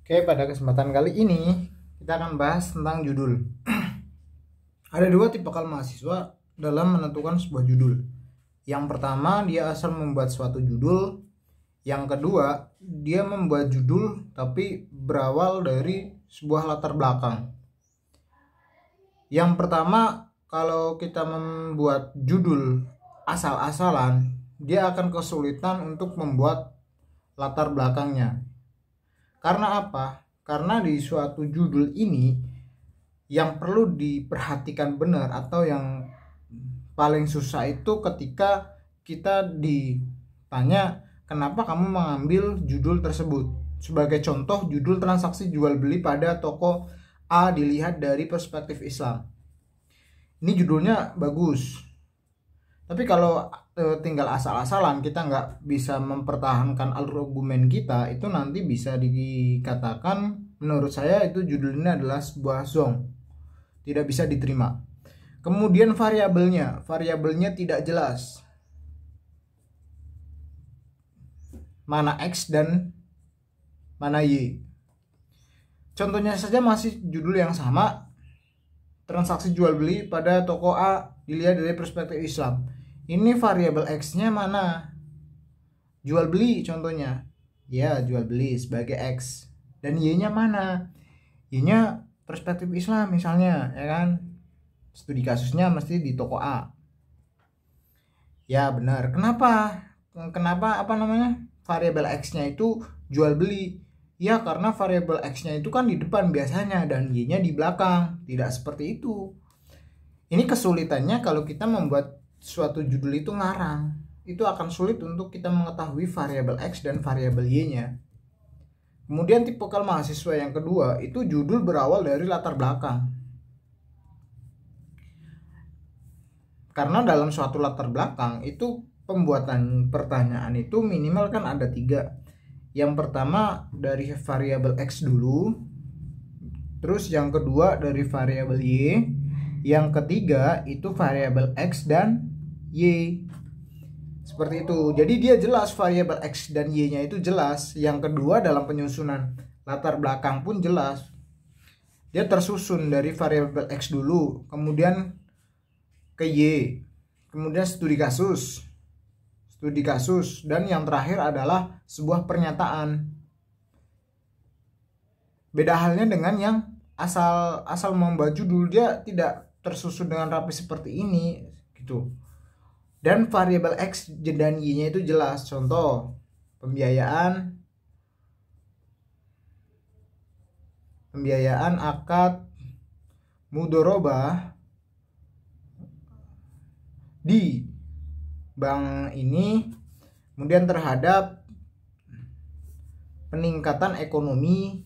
Oke, pada kesempatan kali ini kita akan bahas tentang judul. Ada dua tipikal mahasiswa dalam menentukan sebuah judul. Yang pertama, dia asal membuat suatu judul. Yang kedua, dia membuat judul tapi berawal dari sebuah latar belakang. Yang pertama, kalau kita membuat judul asal-asalan, dia akan kesulitan untuk membuat latar belakangnya. Karena apa? Karena di suatu judul ini yang perlu diperhatikan benar atau yang paling susah itu ketika kita ditanya kenapa kamu mengambil judul tersebut. Sebagai contoh, judul transaksi jual beli pada toko A dilihat dari perspektif Islam. Ini judulnya bagus. Tapi kalau tinggal asal-asalan, kita nggak bisa mempertahankan argumen kita, itu nanti bisa dikatakan, menurut saya itu judul ini adalah sebuah zong, tidak bisa diterima. Kemudian variabelnya tidak jelas, mana X dan mana Y. Contohnya saja masih judul yang sama, transaksi jual beli pada toko A dilihat dari perspektif Islam. Ini variabel X-nya mana? Jual beli contohnya. Ya, jual beli sebagai X. Dan Y-nya mana? Y-nya perspektif Islam misalnya, ya kan? Studi kasusnya mesti di toko A. Ya, benar. Kenapa variabel X-nya itu jual beli? Ya, karena variabel X-nya itu kan di depan biasanya dan Y-nya di belakang. Tidak seperti itu. Ini kesulitannya kalau kita membuat suatu judul itu ngarang, itu akan sulit untuk kita mengetahui variabel X dan variabel Y-nya. Kemudian tipikal mahasiswa yang kedua itu judul berawal dari latar belakang. Karena dalam suatu latar belakang itu pembuatan pertanyaan itu minimal kan ada 3. Yang pertama dari variabel X dulu, terus yang kedua dari variabel Y, yang ketiga itu variabel X dan Y. Seperti itu. Jadi dia jelas variabel X dan Y-nya itu jelas. Yang kedua dalam penyusunan latar belakang pun jelas. Dia tersusun dari variabel X dulu, kemudian ke Y, kemudian studi kasus, dan yang terakhir adalah sebuah pernyataan. Beda halnya dengan yang asal membuat judul, dia tidak tersusun dengan rapi seperti ini gitu. Dan variabel X dan Y-nya itu jelas. Contoh, pembiayaan akad mudorobah di bank ini, kemudian terhadap peningkatan ekonomi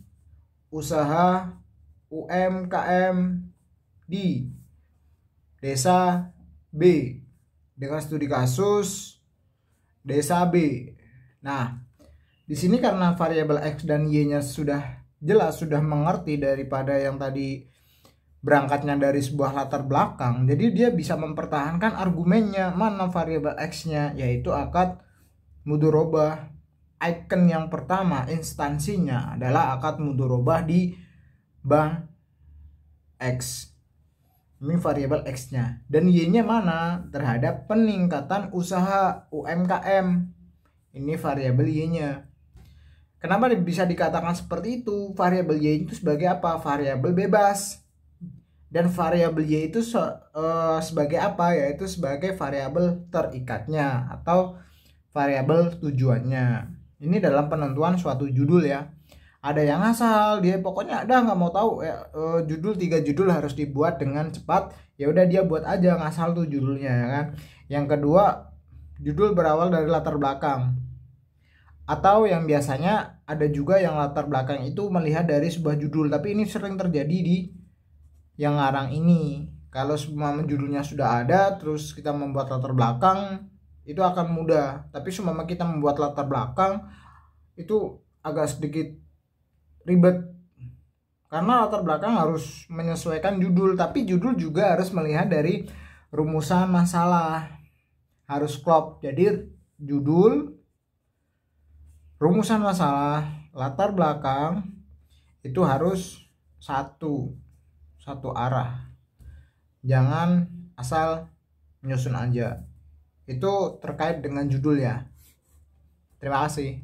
usaha UMKM di desa B dengan studi kasus desa B. Nah, di sini karena variabel X dan Y-nya sudah jelas, sudah mengerti daripada yang tadi berangkatnya dari sebuah latar belakang, jadi dia bisa mempertahankan argumennya. Mana variabel X-nya, yaitu akad mudorobah. Icon yang pertama, instansinya adalah akad mudorobah di bank X. Ini variabel X-nya. Dan Y-nya mana? Terhadap peningkatan usaha UMKM. Ini variabel Y-nya. Kenapa bisa dikatakan seperti itu? Variabel Y itu sebagai apa? Variabel bebas. Dan variabel Y itu sebagai apa? Yaitu sebagai variabel terikatnya atau variabel tujuannya. Ini dalam penentuan suatu judul ya. Ada yang asal, dia pokoknya ada nggak mau tahu ya, judul 3 judul harus dibuat dengan cepat, ya udah dia buat aja ngasal tuh judulnya ya kan. Yang kedua, judul berawal dari latar belakang, atau yang biasanya ada juga yang latar belakang itu melihat dari sebuah judul, tapi ini sering terjadi di yang ngarang ini. Kalau semua judulnya sudah ada terus kita membuat latar belakang, itu akan mudah. Tapi semua kita membuat latar belakang itu agak sedikit ribet, karena latar belakang harus menyesuaikan judul, tapi judul juga harus melihat dari rumusan masalah, harus klop. Jadi judul, rumusan masalah, latar belakang, itu harus satu arah, jangan asal menyusun aja. Itu terkait dengan judul ya. Terima kasih.